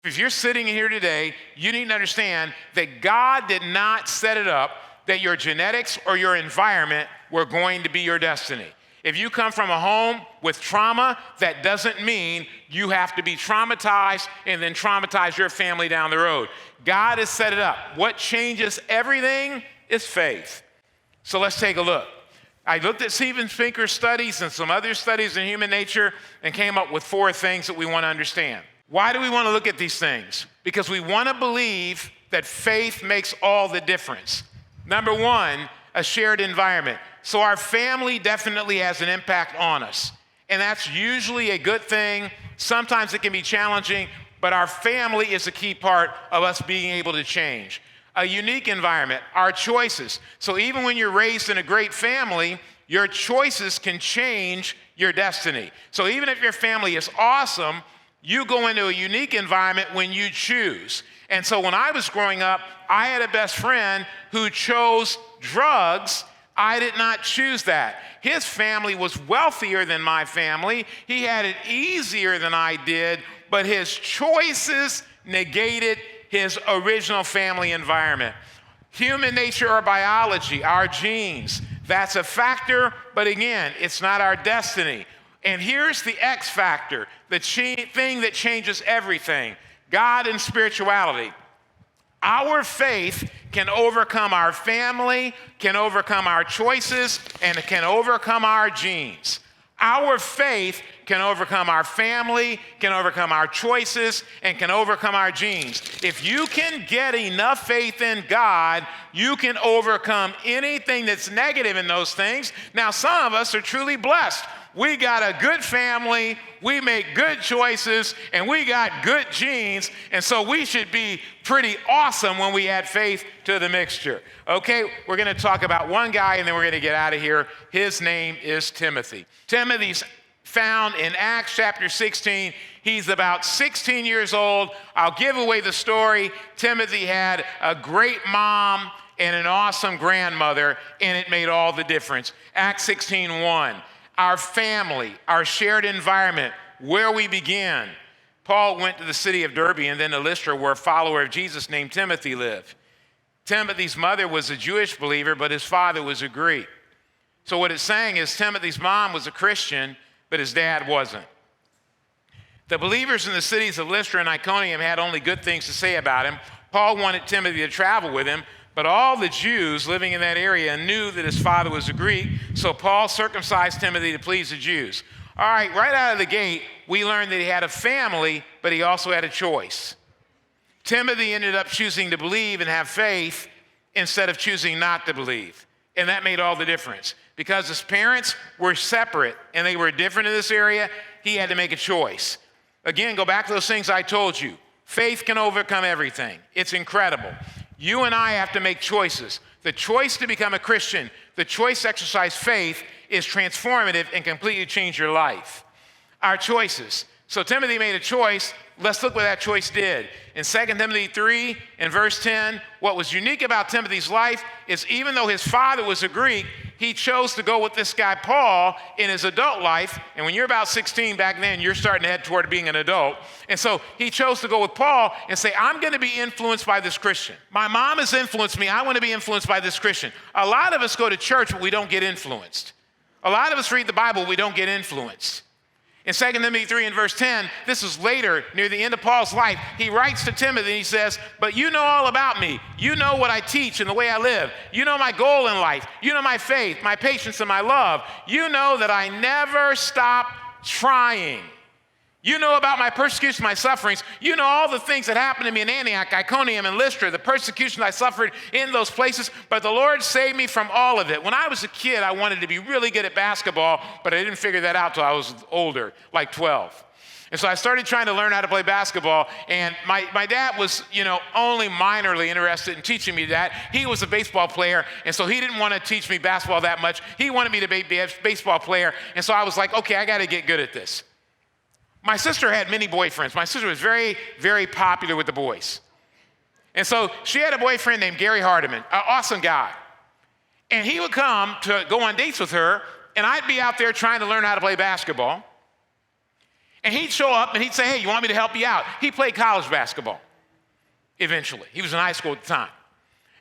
If you're sitting here today, you need to understand that God did not set it up that your genetics or your environment were going to be your destiny. If you come from a home with trauma, that doesn't mean you have to be traumatized and then traumatize your family down the road. God has set it up. What changes everything is faith. So let's take a look. I looked at Steven Pinker's studies and some other studies in human nature and came up with 4 things that we want to understand. Why do we want to look at these things? Because we want to believe that faith makes all the difference. Number 1, a shared environment. So our family definitely has an impact on us. And that's usually a good thing. Sometimes it can be challenging, but our family is a key part of us being able to change. A unique environment, our choices. So even when you're raised in a great family, your choices can change your destiny. So even if your family is awesome, you go into a unique environment when you choose. And so when I was growing up, I had a best friend who chose drugs. I did not choose that. His family was wealthier than my family. He had it easier than I did, but his choices negated his original family environment. Human nature or biology, our genes, that's a factor, but again, it's not our destiny. And here's the X factor, the thing that changes everything, God and spirituality. Our faith can overcome our family, can overcome our choices, and it can overcome our genes. Our faith can overcome our family, can overcome our choices, and can overcome our genes. If you can get enough faith in God, you can overcome anything that's negative in those things. Now, some of us are truly blessed. We got a good family, we make good choices, and we got good genes, and so we should be pretty awesome when we add faith to the mixture. Okay, we're going to talk about one guy, and then we're going to get out of here. His name is Timothy. Timothy's found in Acts chapter 16. He's about 16 years old. I'll give away the story. Timothy had a great mom and an awesome grandmother, and it made all the difference. Acts 16:1. Our family, our shared environment, where we begin. Paul went to the city of Derbe and then to Lystra, where a follower of Jesus named Timothy lived. Timothy's mother was a Jewish believer, but his father was a Greek. So what it's saying is Timothy's mom was a Christian, but his dad wasn't. The believers in the cities of Lystra and Iconium had only good things to say about him. Paul wanted Timothy to travel with him, but all the Jews living in that area knew that his father was a Greek, so Paul circumcised Timothy to please the Jews. All right, right out of the gate, we learned that he had a family, but he also had a choice. Timothy ended up choosing to believe and have faith instead of choosing not to believe, and that made all the difference. Because his parents were separate and they were different in this area, he had to make a choice. Again, go back to those things I told you. Faith can overcome everything. It's incredible. You and I have to make choices. The choice to become a Christian, the choice to exercise faith is transformative and completely change your life. Our choices. So Timothy made a choice. Let's look what that choice did. In 2 Timothy 3 and verse 10, what was unique about Timothy's life is even though his father was a Greek, he chose to go with this guy Paul in his adult life. And when you're about 16 back then, you're starting to head toward being an adult. And so he chose to go with Paul and say, I'm going to be influenced by this Christian. My mom has influenced me. I want to be influenced by this Christian. A lot of us go to church, but we don't get influenced. A lot of us read the Bible, we don't get influenced. In 2 Timothy 3 and verse 10, this is later, near the end of Paul's life, he writes to Timothy and he says, but you know all about me. You know what I teach and the way I live. You know my goal in life. You know my faith, my patience, and my love. You know that I never stop trying. You know about my persecution, my sufferings. You know all the things that happened to me in Antioch, Iconium, and Lystra, the persecution I suffered in those places, but the Lord saved me from all of it. When I was a kid, I wanted to be really good at basketball, but I didn't figure that out till I was older, like 12. And so I started trying to learn how to play basketball, and my dad was, only minorly interested in teaching me that. He was a baseball player, and so he didn't want to teach me basketball that much. He wanted me to be a baseball player, and so I was like, okay, I got to get good at this. My sister had many boyfriends. My sister was very, very popular with the boys. And so she had a boyfriend named Gary Hardiman, an awesome guy. And he would come to go on dates with her, and I'd be out there trying to learn how to play basketball. And he'd show up and he'd say, hey, you want me to help you out? He played college basketball eventually. He was in high school at the time.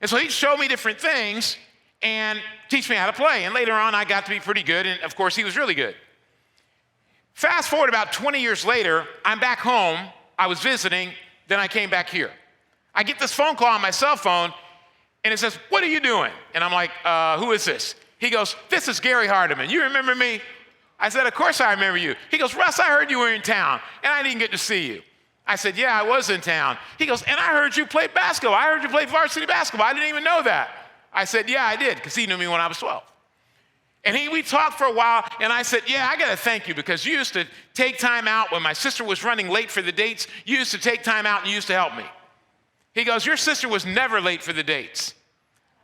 And so he'd show me different things and teach me how to play. And later on, I got to be pretty good. And of course, he was really good. Fast forward about 20 years later, I'm back home. I was visiting. Then I came back here. I get this phone call on my cell phone, and it says, what are you doing? And I'm like, who is this? He goes, this is Gary Hardiman. You remember me? I said, of course I remember you. He goes, Russ, I heard you were in town, and I didn't get to see you. I said, yeah, I was in town. He goes, and I heard you play basketball. I heard you play varsity basketball. I didn't even know that. I said, yeah, I did, because he knew me when I was 12. And we talked for a while, and I said, yeah, I got to thank you, because you used to take time out when my sister was running late for the dates. You used to take time out and you used to help me. He goes, your sister was never late for the dates.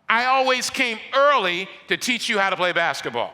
I always came early to teach you how to play basketball.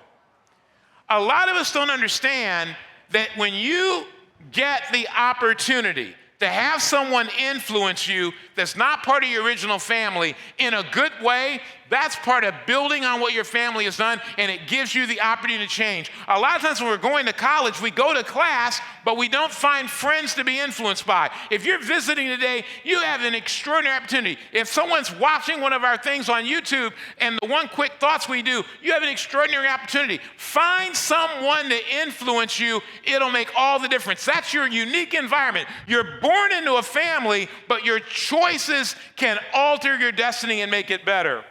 A lot of us don't understand that when you get the opportunity to have someone influence you that's not part of your original family in a good way, that's part of building on what your family has done, and it gives you the opportunity to change. A lot of times when we're going to college, we go to class, but we don't find friends to be influenced by. If you're visiting today, you have an extraordinary opportunity. If someone's watching one of our things on YouTube and the one quick thoughts we do, you have an extraordinary opportunity. Find someone to influence you. It'll make all the difference. That's your unique environment. You're born into a family, but your choices can alter your destiny and make it better.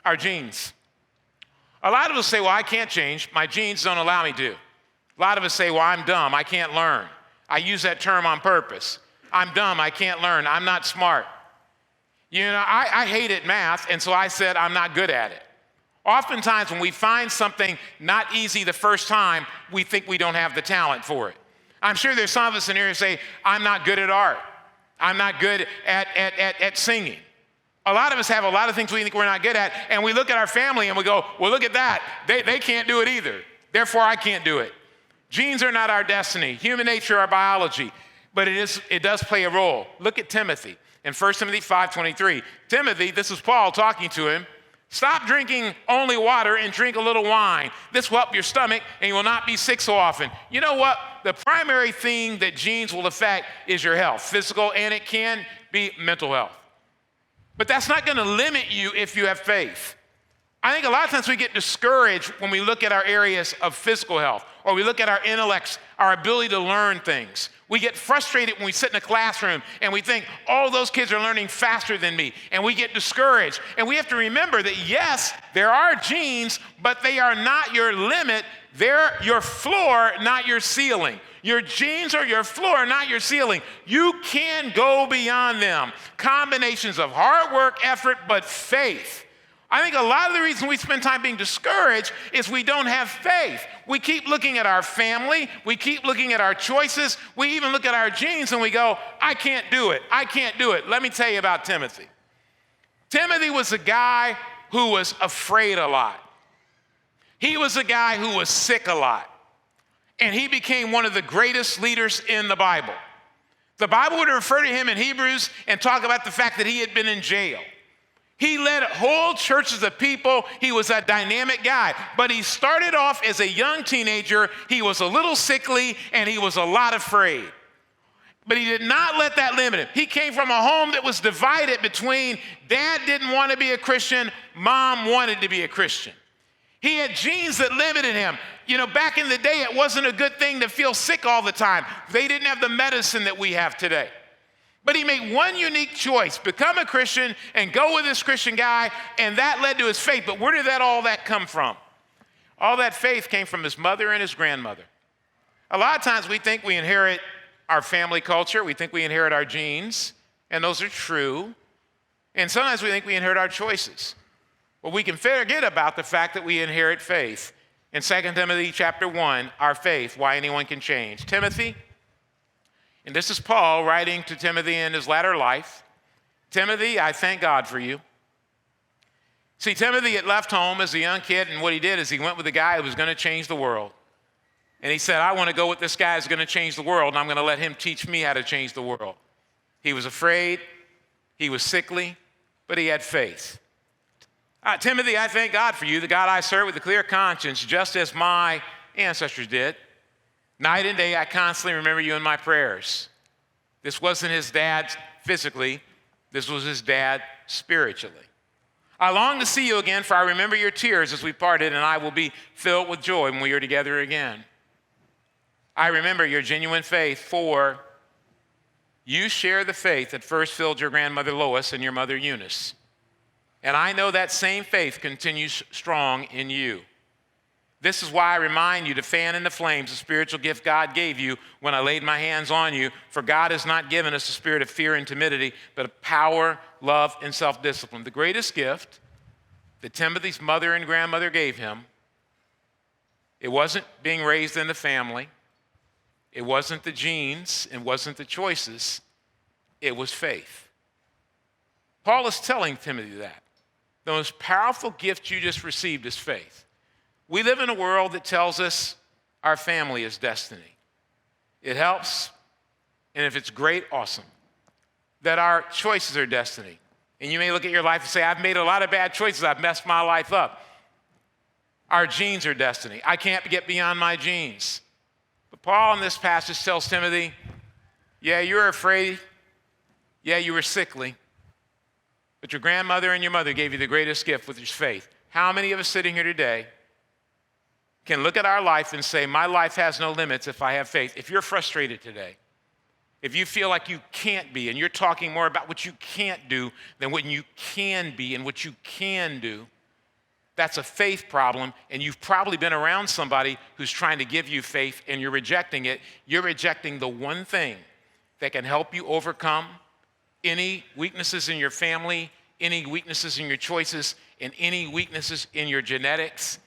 Our genes. A lot of us say, well, I can't change. My genes don't allow me to. A lot of us say, well, I'm dumb. I can't learn. I use that term on purpose. I'm dumb. I can't learn. I'm not smart. You know, I hated math, and so I said I'm not good at it. Oftentimes when we find something not easy the first time, we think we don't have the talent for it. I'm sure there's some of us in here who say, I'm not good at art. I'm not good at singing. A lot of us have a lot of things we think we're not good at, and we look at our family and we go, well, look at that. They can't do it either. Therefore, I can't do it. Genes are not our destiny. Human nature, our biology, but it does play a role. Look at Timothy in 1 Timothy 5:23. Timothy, this is Paul talking to him, stop drinking only water and drink a little wine. This will help your stomach, and you will not be sick so often. You know what? The primary thing that genes will affect is your health, physical, and it can be mental health. But that's not going to limit you if you have faith. I think a lot of times we get discouraged when we look at our areas of physical health, or we look at our intellects, our ability to learn things. We get frustrated when we sit in a classroom and we think, oh, those kids are learning faster than me, and we get discouraged. And we have to remember that, yes, there are genes, but they are not your limit. They're your floor, not your ceiling. Your genes are your floor, not your ceiling. You can go beyond them. Combinations of hard work, effort, but faith. I think a lot of the reason we spend time being discouraged is we don't have faith. We keep looking at our family. We keep looking at our choices. We even look at our genes and we go, I can't do it. I can't do it. Let me tell you about Timothy. Timothy was a guy who was afraid a lot. He was a guy who was sick a lot. And he became one of the greatest leaders in the Bible. The Bible would refer to him in Hebrews and talk about the fact that he had been in jail. He led whole churches of people. He was a dynamic guy. But he started off as a young teenager. He was a little sickly, and he was a lot afraid. But he did not let that limit him. He came from a home that was divided between dad didn't want to be a Christian, mom wanted to be a Christian. He had genes that limited him. You know, back in the day, it wasn't a good thing to feel sick all the time. They didn't have the medicine that we have today. But he made one unique choice, become a Christian and go with this Christian guy, and that led to his faith. But where did all that come from? All that faith came from his mother and his grandmother. A lot of times we think we inherit our family culture. We think we inherit our genes, and those are true. And sometimes we think we inherit our choices. Well, we can forget about the fact that we inherit faith. In 2 Timothy chapter 1, our faith, why anyone can change. Timothy, and this is Paul writing to Timothy in his latter life. Timothy, I thank God for you. See, Timothy had left home as a young kid, and what he did is he went with a guy who was going to change the world. And he said, I want to go with this guy who's going to change the world, and I'm going to let him teach me how to change the world. He was afraid, he was sickly, but he had faith. Timothy, I thank God for you, the God I serve with a clear conscience, just as my ancestors did. Night and day, I constantly remember you in my prayers. This wasn't his dad physically. This was his dad spiritually. I long to see you again, for I remember your tears as we parted, and I will be filled with joy when we are together again. I remember your genuine faith, for you share the faith that first filled your grandmother Lois and your mother Eunice. And I know that same faith continues strong in you. This is why I remind you to fan in the flames the spiritual gift God gave you when I laid my hands on you. For God has not given us a spirit of fear and timidity, but of power, love, and self-discipline. The greatest gift that Timothy's mother and grandmother gave him, it wasn't being raised in the family. It wasn't the genes. It wasn't the choices. It was faith. Paul is telling Timothy that. The most powerful gift you just received is faith. We live in a world that tells us our family is destiny. It helps, and if it's great, awesome. That our choices are destiny. And you may look at your life and say, I've made a lot of bad choices. I've messed my life up. Our genes are destiny. I can't get beyond my genes. But Paul in this passage tells Timothy, yeah, you're afraid. Yeah, you were sickly. But your grandmother and your mother gave you the greatest gift, which is faith. How many of us sitting here today can look at our life and say, my life has no limits if I have faith? If you're frustrated today, if you feel like you can't be, and you're talking more about what you can't do than what you can be and what you can do, that's a faith problem, and you've probably been around somebody who's trying to give you faith and you're rejecting it. You're rejecting the one thing that can help you overcome any weaknesses in your family, any weaknesses in your choices, and any weaknesses in your genetics.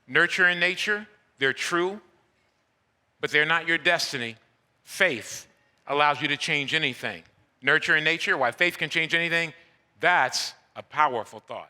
Nurture and nature, they're true, but they're not your destiny. Faith allows you to change anything. Nurture and nature, why faith can change anything, that's a powerful thought.